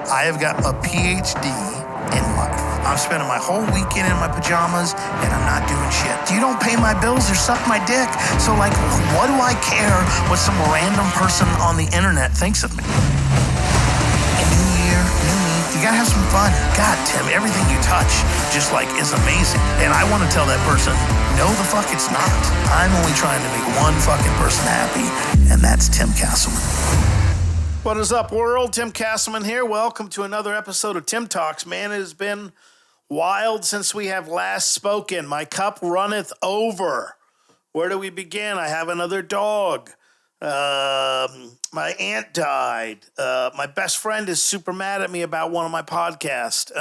I have got a PhD in life. I'm spending my whole weekend in my pajamas and I'm not doing shit. You don't pay my bills or suck my dick. So like, what do I care what some random person on the internet thinks of me? A new year, new me. You gotta have some fun. God, Tim, everything you touch just like is amazing. And I want to tell that person, no the fuck it's not. I'm only trying to make one fucking person happy, and that's Tim Castleman. What is up, world? Tim Castleman here. Welcome to another episode of Tim Talks. Man, it has been wild since we have last spoken. My cup runneth over. Where do we begin? I have another dog. My aunt died. My best friend is super mad at me about one of my podcasts.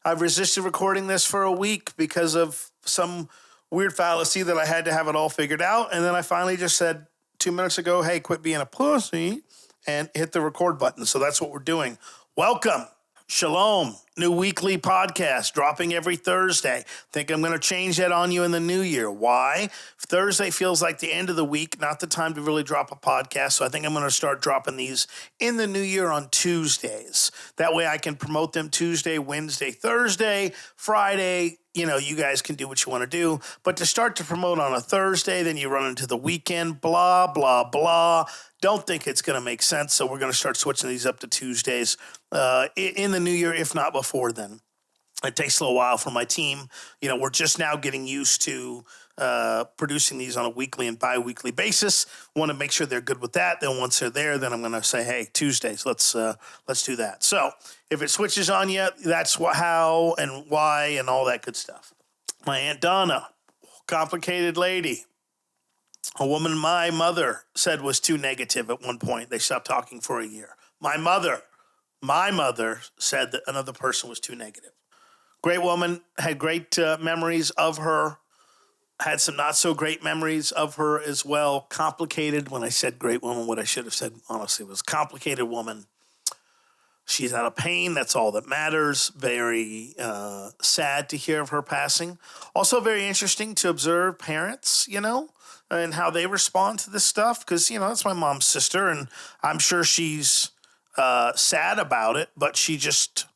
I've resisted recording this for a week because of some weird fallacy that I had to have it all figured out. And then I finally just said 2 minutes ago, hey, quit being a pussy, and hit the record button. So that's what we're doing. Welcome. Shalom. New weekly podcast dropping every Thursday. Think I'm going to change that on you in the new year. Why? Thursday feels like the end of the week, not the time to really drop a podcast. So I think I'm going to start dropping these in the new year on Tuesdays. That way I can promote them Tuesday, Wednesday, Thursday, Friday. You know, you guys can do what you want to do. But to start to promote on a Thursday, then you run into the weekend, blah, blah, blah. Don't think it's going to make sense. So we're going to start switching these up to Tuesdays in the new year, if not before then. It takes a little while for my team. You know, we're just now getting used to producing these on a weekly and bi-weekly basis. Want to make sure they're good with that. Then once they're there, then I'm going to say, hey, Tuesdays, let's do that. So if it switches on you, that's how and why and all that good stuff. My Aunt Donna, complicated lady. A woman my mother said was too negative at one point. They stopped talking for a year. My mother said that another person was too negative. Great woman, had great memories of her, had some not so great memories of her as well. Complicated. When I said great woman, what I should have said, honestly, was complicated woman. She's out of pain. That's all that matters. Very sad to hear of her passing. Also very interesting to observe parents, you know, and how they respond to this stuff. Because, you know, that's my mom's sister, and I'm sure she's sad about it, but she just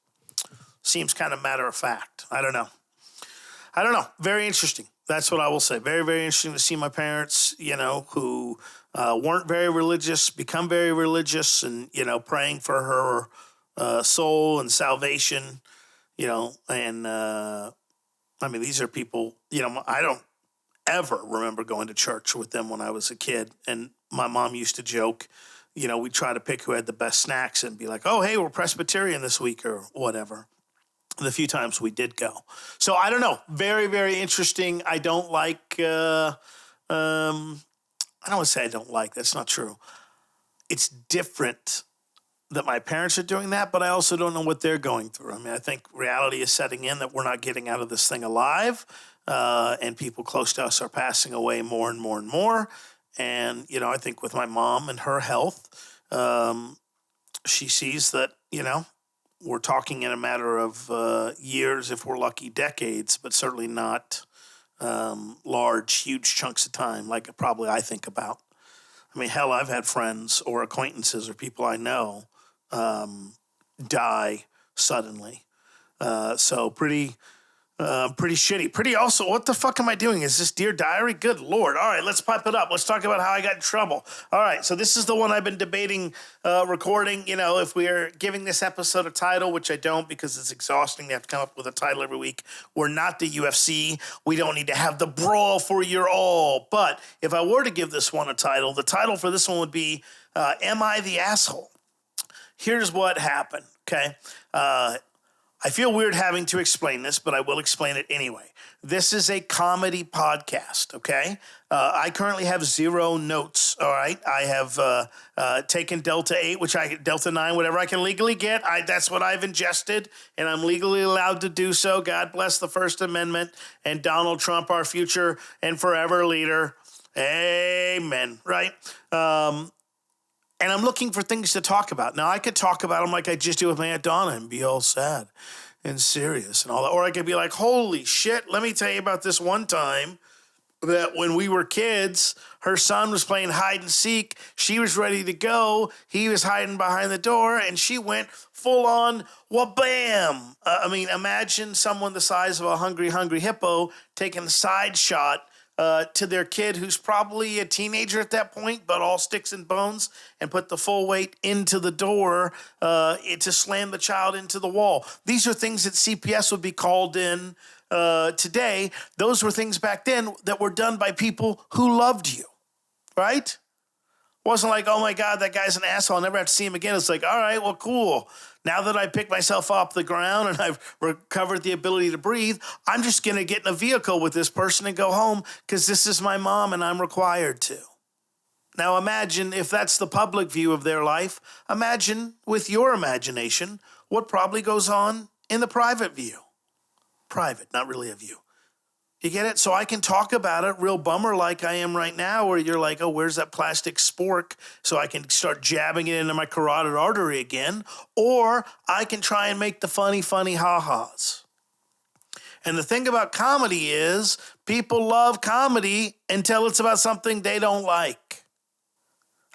seems kind of matter of fact. I don't know. Very interesting. That's what I will say. Very, very interesting to see my parents, you know, who weren't very religious, become very religious and, you know, praying for her soul and salvation, you know. And, I mean, these are people, you know, I don't ever remember going to church with them when I was a kid. And my mom used to joke, you know, we'd try to pick who had the best snacks and be like, oh, hey, we're Presbyterian this week or whatever. The few times we did go. So I don't know. Very, very interesting. I don't like, I don't want to say I don't like. That's not true. It's different that my parents are doing that, but I also don't know what they're going through. I mean, I think reality is setting in that we're not getting out of this thing alive, and people close to us are passing away more and more and more. And, you know, I think with my mom and her health, she sees that, you know, we're talking in a matter of years, if we're lucky, decades, but certainly not large, huge chunks of time like probably I think about. I mean, hell, I've had friends or acquaintances or people I know die suddenly. So pretty shitty. Pretty also, what the fuck am I doing? Is this Dear Diary? Good Lord. All right, let's pipe it up. Let's talk about how I got in trouble. All right, so this is the one I've been debating recording. You know, if we are giving this episode a title, which I don't because it's exhausting. They have to come up with a title every week. We're not the UFC. We don't need to have the brawl for your all. But if I were to give this one a title, the title for this one would be, Am I the Asshole? Here's what happened, okay? I feel weird having to explain this, but I will explain it anyway. This is a comedy podcast, okay? I currently have 0 notes, all right? I have taken Delta 8, Delta 9, whatever I can legally get. That's what I've ingested, and I'm legally allowed to do so. God bless the First Amendment and Donald Trump, our future and forever leader. Amen, right? And I'm looking for things to talk about. Now, I could talk about them like I just do with my Aunt Donna and be all sad and serious and all that. Or I could be like, holy shit, let me tell you about this one time that when we were kids, her son was playing hide and seek. She was ready to go. He was hiding behind the door, and she went full on wha-bam. Imagine someone the size of a hungry hippo taking a side shot to their kid who's probably a teenager at that point, but all sticks and bones, and put the full weight into the door to slam the child into the wall. These are things that CPS would be called in today. Those were things back then that were done by people who loved you, right? Wasn't like, oh my God, that guy's an asshole, I'll never have to see him again. It's like, all right, well, cool. Now that I picked myself off the ground and I've recovered the ability to breathe, I'm just going to get in a vehicle with this person and go home because this is my mom and I'm required to. Now imagine if that's the public view of their life. Imagine with your imagination what probably goes on in the private view. Private, not really a view. You get it? So I can talk about it real bummer like I am right now, where you're like, oh, where's that plastic spork? So I can start jabbing it into my carotid artery again. Or I can try and make the funny ha-has. And the thing about comedy is people love comedy until it's about something they don't like.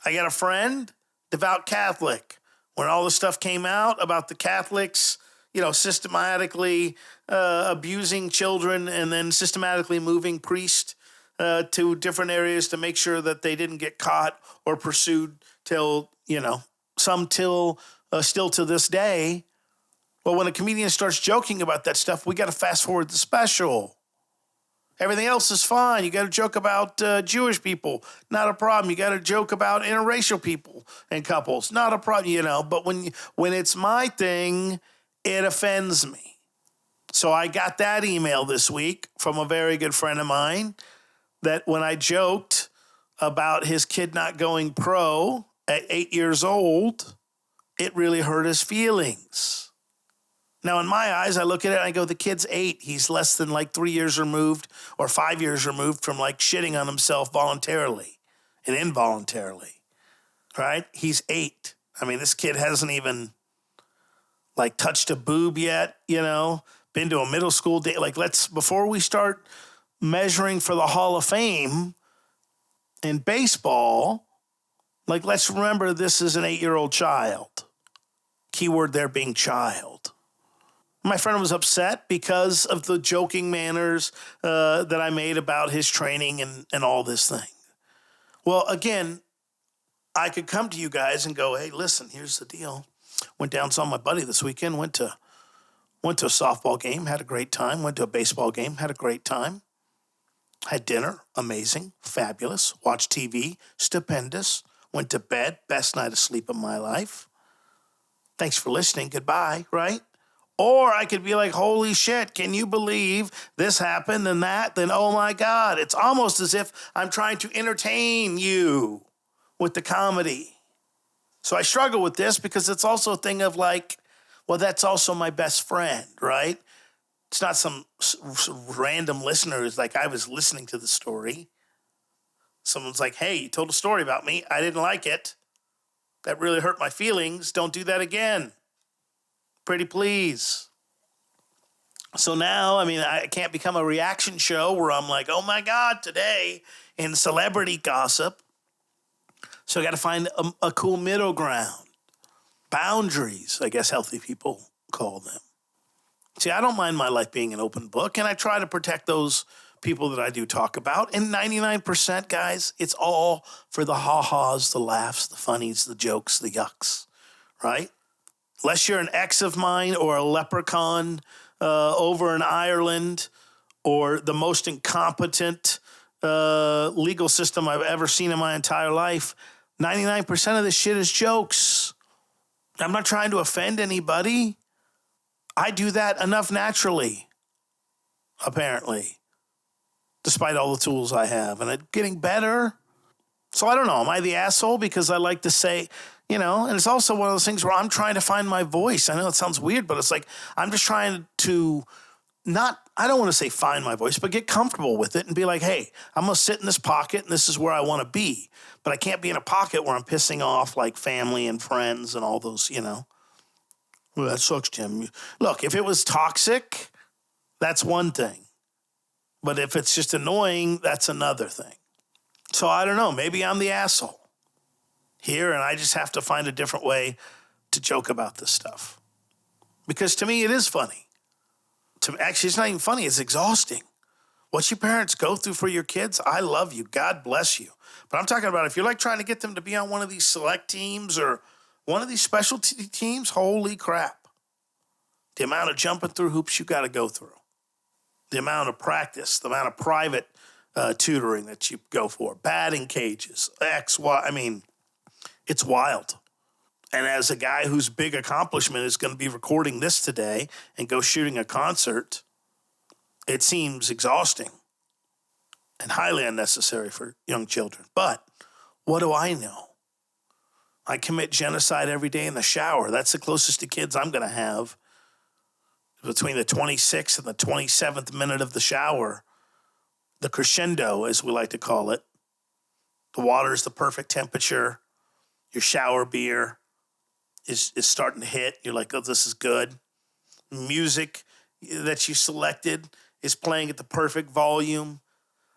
I got a friend, devout Catholic. When all this stuff came out about the Catholics, systematically abusing children and then systematically moving priests to different areas to make sure that they didn't get caught or pursued till still to this day. Well, when a comedian starts joking about that stuff, we got to fast forward the special. Everything else is fine. You got to joke about Jewish people, not a problem. You got to joke about interracial people and couples, not a problem. But when it's my thing, it offends me. So I got that email this week from a very good friend of mine that when I joked about his kid not going pro at 8 years old, it really hurt his feelings. Now, in my eyes, I look at it and I go, the kid's 8. He's less than 3 years removed or 5 years removed from shitting on himself voluntarily and involuntarily, right? He's 8. This kid hasn't even touched a boob yet, been to a middle school day. Before we start measuring for the Hall of Fame in baseball, let's remember this is an 8-year-old child. Keyword there being child. My friend was upset because of the joking manners that I made about his training and all this thing. Well, again, I could come to you guys and go, hey, listen, here's the deal. Went down, saw my buddy this weekend, went to a softball game, had a great time, went to a baseball game, had a great time, had dinner, amazing, fabulous, watched TV, stupendous, went to bed, best night of sleep of my life. Thanks for listening, goodbye, right? Or I could be like, holy shit, can you believe this happened and that? Then, oh my God, it's almost as if I'm trying to entertain you with the comedy. So I struggle with this because it's also a thing of that's also my best friend, right? It's not some random listener who's I was listening to the story. Someone's like, hey, you told a story about me. I didn't like it. That really hurt my feelings. Don't do that again. Pretty please. So now, I can't become a reaction show where I'm like, oh my God, today in celebrity gossip. So I got to find a cool middle ground. Boundaries, I guess healthy people call them. See, I don't mind my life being an open book, and I try to protect those people that I do talk about. And 99%, guys, it's all for the ha-has, the laughs, the funnies, the jokes, the yucks, right? Unless you're an ex of mine or a leprechaun over in Ireland or the most incompetent legal system I've ever seen in my entire life, 99% of this shit is jokes. I'm not trying to offend anybody. I do that enough naturally, apparently, despite all the tools I have. And I'm getting better. So I don't know. Am I the asshole because I like to say, and it's also one of those things where I'm trying to find my voice. I know it sounds weird, but it's I'm just trying to I don't want to say find my voice, but get comfortable with it and be like, hey, I'm going to sit in this pocket and this is where I want to be. But I can't be in a pocket where I'm pissing off family and friends and all those, Well, that sucks, Tim. Look, if it was toxic, that's one thing. But if it's just annoying, that's another thing. So I don't know. Maybe I'm the asshole here, and I just have to find a different way to joke about this stuff. Because to me, it is funny. Actually, it's not even funny. It's exhausting. What your parents go through for your kids, I love you. God bless you. But I'm talking about if you're like trying to get them to be on one of these select teams or one of these specialty teams, holy crap. The amount of jumping through hoops you got to go through. The amount of practice, the amount of private tutoring that you go for, batting cages, X, Y. I mean, it's wild. And as a guy whose big accomplishment is going to be recording this today and go shooting a concert, it seems exhausting and highly unnecessary for young children. But what do I know? I commit genocide every day in the shower. That's the closest to kids I'm going to have. Between the 26th and the 27th minute of the shower, the crescendo, as we like to call it, the water is the perfect temperature. Your shower beer is starting to hit. You're like, oh, this is good. Music that you selected is playing at the perfect volume.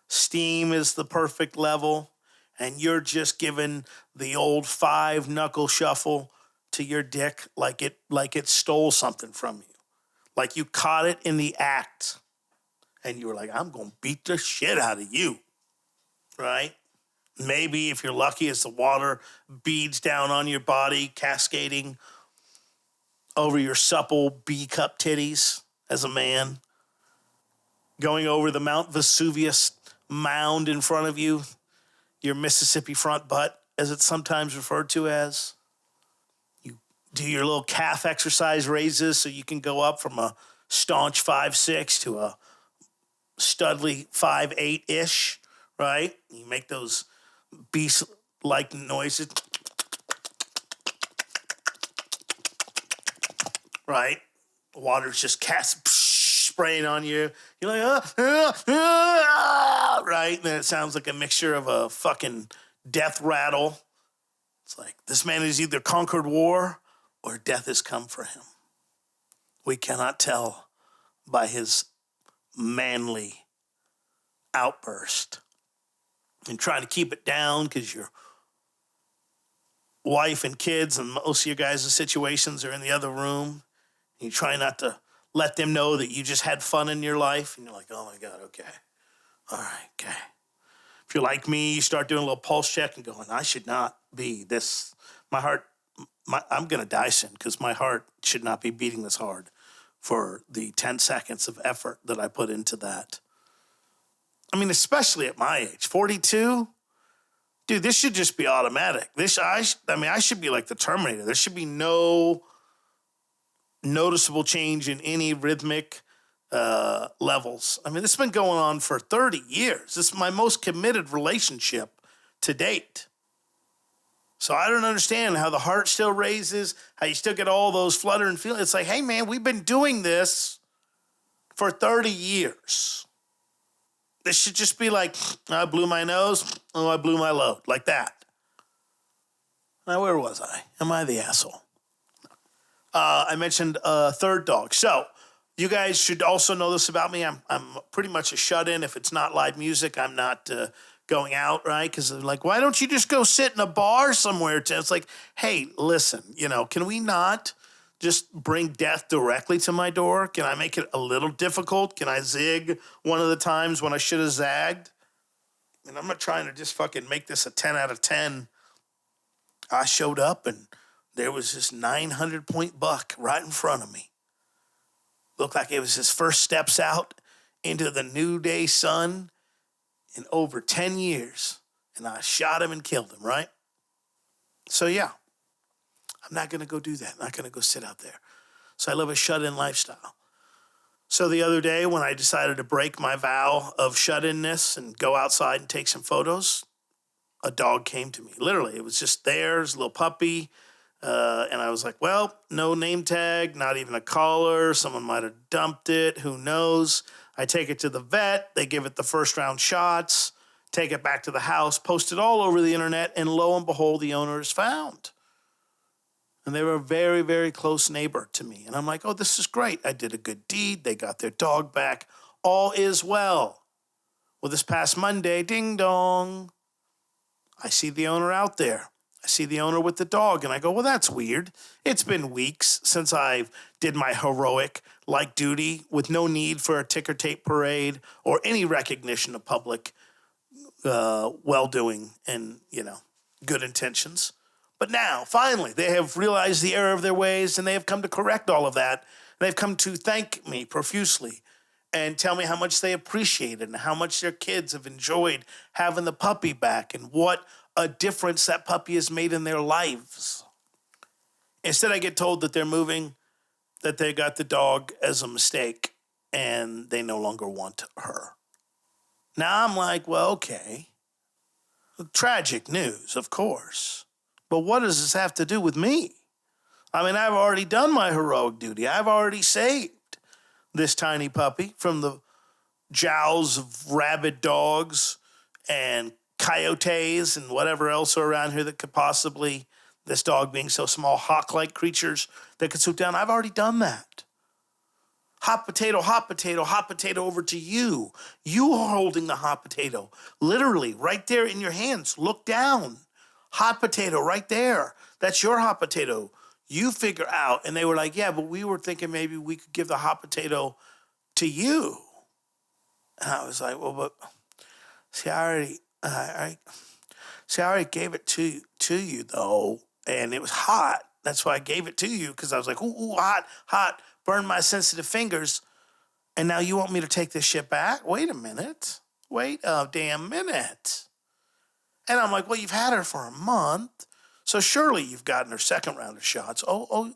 Steam is the perfect level. And you're just giving the old 5-knuckle shuffle to your dick like it stole something from you. Like you caught it in the act. And you were like, I'm going to beat the shit out of you. Right? Maybe if you're lucky, as the water beads down on your body, cascading over your supple B-cup titties as a man, going over the Mount Vesuvius mound in front of you, your Mississippi front butt, as it's sometimes referred to as. You do your little calf exercise raises so you can go up from a staunch 5'6" to a studly 5'8"-ish, right? You make those beast-like noises, right? The water's just spraying on you. You're like, right? And then it sounds like a mixture of a fucking death rattle. It's like, this man has either conquered war or death has come for him. We cannot tell by his manly outburst. And trying to keep it down because your wife and kids and most of your guys' situations are in the other room. You try not to let them know that you just had fun in your life. And you're like, oh my God, okay. All right, okay. If you're like me, you start doing a little pulse check and going, I should not be this. My heart, I'm going to die soon because my heart should not be beating this hard for the 10 seconds of effort that I put into that. I mean, especially at my age, 42. Dude, this should just be automatic. I should be like the Terminator. There should be no noticeable change in any rhythmic levels. I mean, this has been going on for 30 years. This is my most committed relationship to date. So I don't understand how the heart still raises, how you still get all those fluttering feelings. It's like, hey, man, we've been doing this for 30 years. This should just be like, I blew my nose, oh, I blew my load, like that. Now, where was I? Am I the asshole? I mentioned a third dog. So you guys should also know this about me. I'm pretty much a shut-in. If it's not live music, I'm not going out, right? Because they're like, why don't you just go sit in a bar somewhere? It's like, hey, listen, can we not just bring death directly to my door? Can I make it a little difficult? Can I zig one of the times when I should have zagged? And I'm not trying to just fucking make this a 10 out of 10. I showed up and there was this 900-point buck right in front of me. Looked like it was his first steps out into the new day sun in over 10 years. And I shot him and killed him, right? So yeah, I'm not going to go do that. I'm not going to go sit out there. So I live a shut-in lifestyle. So the other day when I decided to break my vow of shut-inness and go outside and take some photos, a dog came to me. Literally, it was just there, it was a little puppy. And I was like, well, no name tag, not even a collar. Someone might have dumped it. Who knows? I take it to the vet. They give it the first round shots, take it back to the house, post it all over the internet, and lo and behold, the owner is found. And they were a very, very close neighbor to me. And I'm like, oh, this is great. I did a good deed. They got their dog back. All is well. Well, this past Monday, ding dong, I see the owner out there. I see the owner with the dog, and I go, well, that's weird. It's been weeks since I did my heroic like duty with no need for a ticker tape parade or any recognition of public well-doing and, good intentions. But now, finally, they have realized the error of their ways, and they have come to correct all of that. They've come to thank me profusely and tell me how much they appreciate it and how much their kids have enjoyed having the puppy back and what a difference that puppy has made in their lives. Instead, I get told that they're moving, that they got the dog as a mistake, and they no longer want her. Now I'm like, well, okay. Tragic news, of course. But what does this have to do with me? I mean, I've already done my heroic duty. I've already saved this tiny puppy from the jowls of rabid dogs and coyotes and whatever else are around here that could possibly, this dog being so small, hawk-like creatures that could swoop down. I've already done that. Hot potato, hot potato, hot potato over to you. You are holding the hot potato. Literally, right there in your hands. Look down. Hot potato right there. That's your hot potato. You figure out. And they were like, yeah, but we were thinking maybe we could give the hot potato to you. And I was like, well, but see, I already gave it to you though, and it was hot. That's why I gave it to you, because I was like, ooh, hot, burn my sensitive fingers. And now you want me to take this shit back? Wait a minute. Wait a damn minute. And I'm like, well, you've had her for a month, so surely you've gotten her second round of shots. Oh,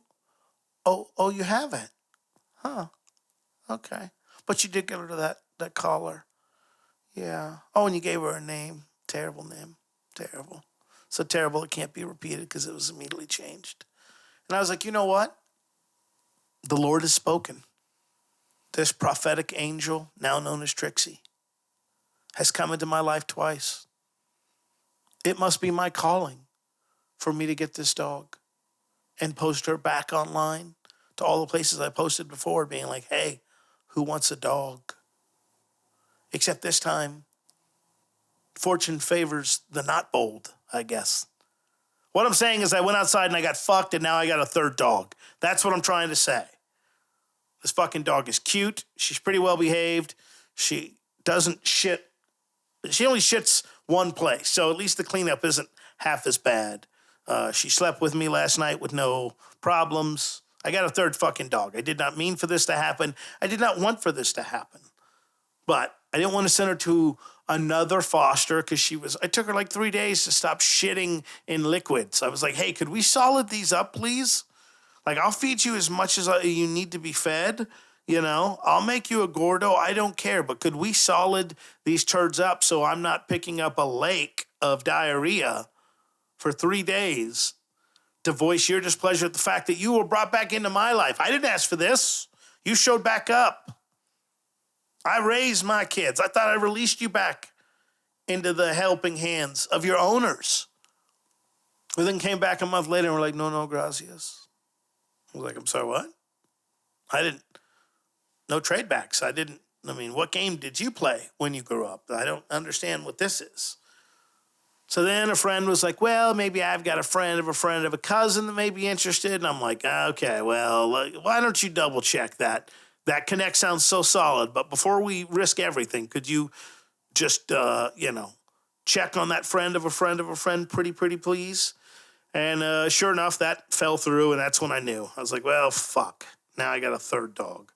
you haven't? Huh. Okay. But you did get her to that collar. Yeah. Oh, and you gave her a name. Terrible name. Terrible. So terrible it can't be repeated because it was immediately changed. And I was like, you know what? The Lord has spoken. This prophetic angel, now known as Trixie, has come into my life twice. It must be my calling for me to get this dog and post her back online to all the places I posted before, being like, hey, who wants a dog? Except this time, fortune favors the not bold, I guess. What I'm saying is I went outside and I got fucked, and now I got a third dog. That's what I'm trying to say. This fucking dog is cute. She's pretty well behaved. She doesn't shit. She only shits one place, so at least the cleanup isn't half as bad. She slept with me last night with no problems. I got a third fucking dog. I did not mean for this to happen. I did not want for this to happen. But I didn't want to send her to another foster because I took her like 3 days to stop shitting in liquids. I was like, hey, could we solid these up, please? Like, I'll feed you as much as you need to be fed, I'll make you a Gordo. I don't care. But could we solid these turds up so I'm not picking up a lake of diarrhea for 3 days to voice your displeasure at the fact that you were brought back into my life? I didn't ask for this. You showed back up. I raised my kids. I thought I released you back into the helping hands of your owners. We then came back a month later and were like, no, gracias. I was like, I'm sorry, what? No trade backs. What game did you play when you grew up? I don't understand what this is. So then a friend was like, well, maybe I've got a friend of a cousin that may be interested. And I'm like, okay, well, why don't you double check that? That connect sounds so solid, but before we risk everything, could you just, check on that friend of a friend, pretty please? And sure enough, that fell through, and that's when I knew. I was like, well, fuck. Now I got a third dog.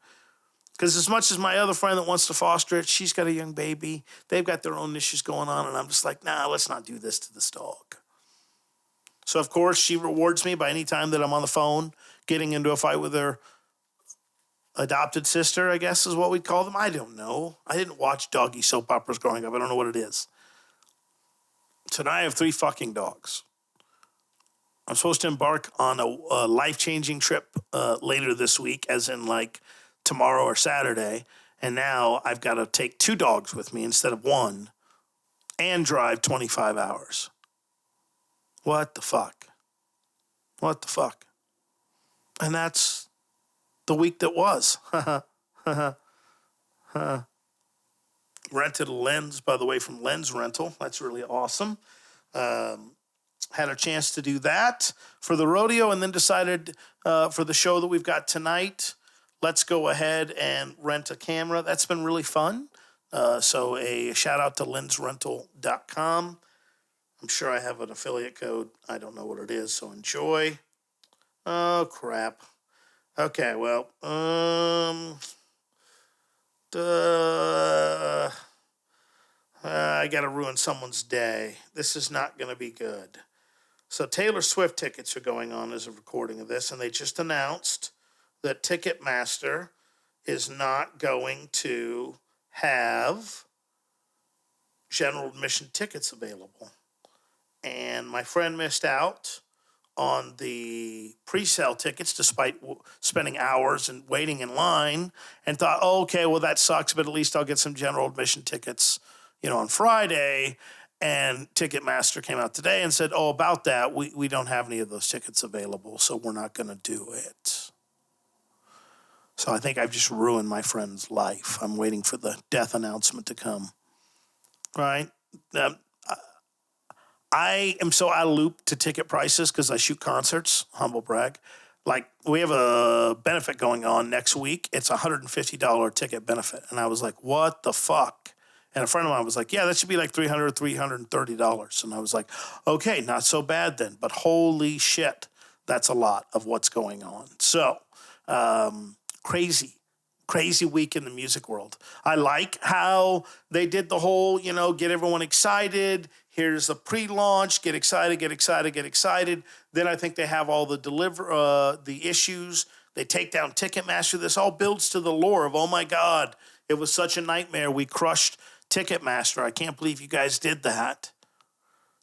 Because as much as my other friend that wants to foster it, she's got a young baby. They've got their own issues going on, and I'm just like, nah, let's not do this to this dog. So, of course, she rewards me by any time that I'm on the phone getting into a fight with her adopted sister, I guess is what we'd call them. I don't know. I didn't watch doggy soap operas growing up. I don't know what it is. So now I have 3 fucking dogs. I'm supposed to embark on a life-changing trip later this week, as in like tomorrow or Saturday. And now I've got to take 2 dogs with me instead of 1 and drive 25 hours. What the fuck? What the fuck? And that's the week that was. Rented a lens, by the way, from Lens Rental. That's really awesome. Had a chance to do that for the rodeo, and then decided for the show that we've got tonight, let's go ahead and rent a camera. That's been really fun. So a shout out to lensrental.com. I'm sure I have an affiliate code. I don't know what it is, so enjoy. Oh, crap. Okay, well, I got to ruin someone's day. This is not going to be good. So Taylor Swift tickets are going on as a recording of this, and they just announced that Ticketmaster is not going to have general admission tickets available. And my friend missed out on the pre-sale tickets despite spending hours and waiting in line, and thought, oh, okay, well, that sucks, but at least I'll get some general admission tickets, on Friday. And Ticketmaster came out today and said, oh, about that, we don't have any of those tickets available, so we're not going to do it. So I think I've just ruined my friend's life. I'm waiting for the death announcement to come. Right? I am so out of loop to ticket prices because I shoot concerts, humble brag. Like, we have a benefit going on next week. It's a $150 ticket benefit. And I was like, what the fuck? And a friend of mine was like, yeah, that should be like $300, $330. And I was like, okay, not so bad then. But holy shit, that's a lot of what's going on. So, crazy week in the music world. I like how they did the whole, get everyone excited. Here's a pre-launch, get excited. Then I think they have all the issues. They take down Ticketmaster. This all builds to the lore of, oh my God, it was such a nightmare. We crushed Ticketmaster. I can't believe you guys did that.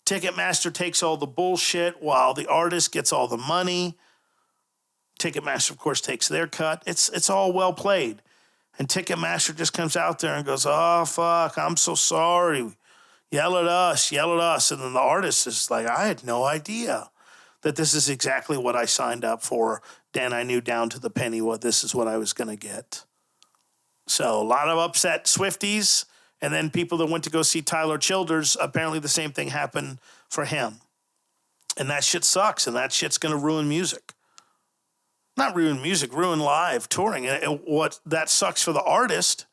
Ticketmaster takes all the bullshit while the artist gets all the money. Ticketmaster, of course, takes their cut. It's all well played. And Ticketmaster just comes out there and goes, oh, fuck, I'm so sorry. Yell at us. And then the artist is like, I had no idea that this is exactly what I signed up for. Dan, I knew down to the penny this is what I was going to get. So a lot of upset Swifties. And then people that went to go see Tyler Childers, apparently the same thing happened for him. And that shit sucks, and that shit's going to ruin music. Not ruin music, ruin live touring. And what that sucks for the artist,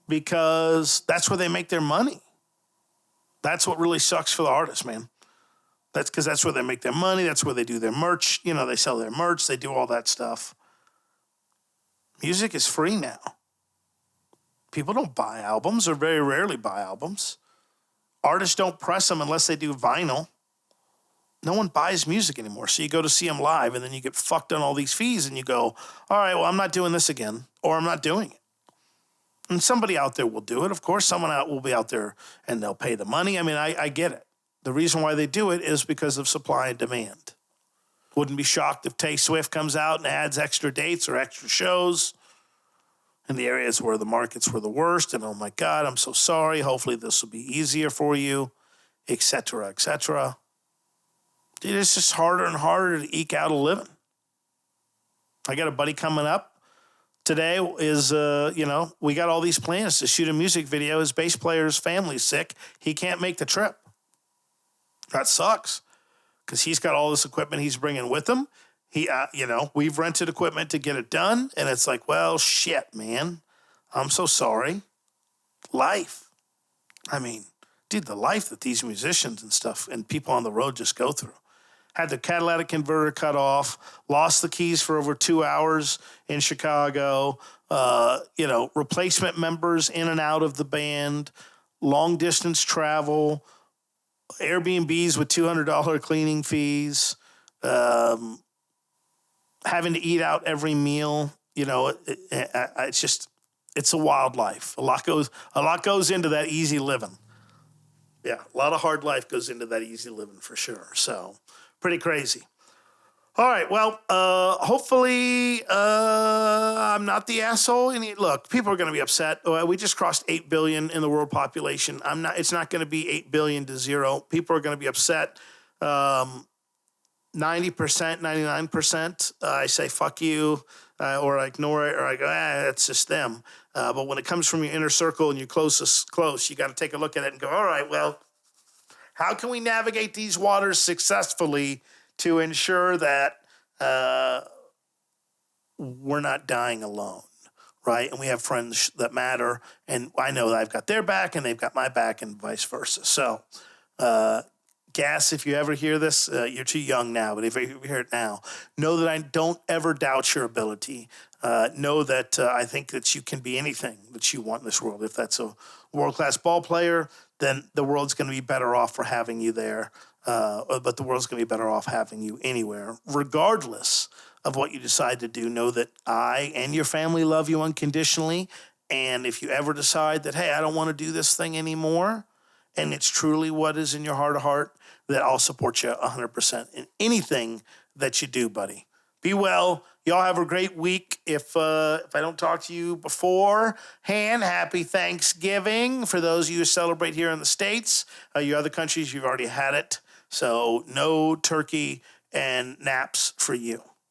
because that's where they make their money. That's what really sucks for the artist, man. That's because that's where they make their money. That's where they do their merch. They sell their merch. They do all that stuff. Music is free now. People don't buy albums or very rarely buy albums. Artists don't press them unless they do vinyl. No one buys music anymore. So you go to see them live and then you get fucked on all these fees and you go, all right, well, I'm not doing this again, or I'm not doing it. And somebody out there will do it. Of course, someone out will be out there and they'll pay the money. I mean, I get it. The reason why they do it is because of supply and demand. Wouldn't be shocked if Tay Swift comes out and adds extra dates or extra shows in the areas where the markets were the worst. And, oh, my God, I'm so sorry. Hopefully this will be easier for you, et cetera, et cetera. Dude, it's just harder and harder to eke out a living. I got a buddy coming up. Today is, we got all these plans to shoot a music video. His bass player's family's sick. He can't make the trip. That sucks because he's got all this equipment he's bringing with him. We've rented equipment to get it done. And it's like, well, shit, man. I'm so sorry. Life. I mean, dude, the life that these musicians and stuff and people on the road just go through. Had the catalytic converter cut off, lost the keys for over 2 hours in Chicago, replacement members in and out of the band, long distance travel, Airbnbs with $200 cleaning fees, having to eat out every meal. It's a wild life. A lot goes into that easy living. Yeah, a lot of hard life goes into that easy living for sure. So pretty crazy. All right, well, hopefully I'm not the asshole. Look, people are going to be upset. We just crossed 8 billion in the world population. It's not going to be 8 billion to zero. People are going to be upset. 90%, 99%, I say, fuck you, or I ignore it, or I go, that's just them. But when it comes from your inner circle and your closest close, you got to take a look at it and go, all right, well, how can we navigate these waters successfully to ensure that we're not dying alone, right? And we have friends that matter, and I know that I've got their back, and they've got my back, and vice versa. So, Gas, if you ever hear this, you're too young now, but if you hear it now, know that I don't ever doubt your ability. Know that I think that you can be anything that you want in this world. If that's a world-class ball player, then the world's going to be better off for having you there. But the world's going to be better off having you anywhere, regardless of what you decide to do. Know that I and your family love you unconditionally. And if you ever decide that, hey, I don't want to do this thing anymore, and it's truly what is in your heart of heart, that I'll support you 100% in anything that you do, buddy. Be well. Y'all have a great week. If I don't talk to you beforehand, happy Thanksgiving. For those of you who celebrate here in the States, your other countries, you've already had it. So no turkey and naps for you.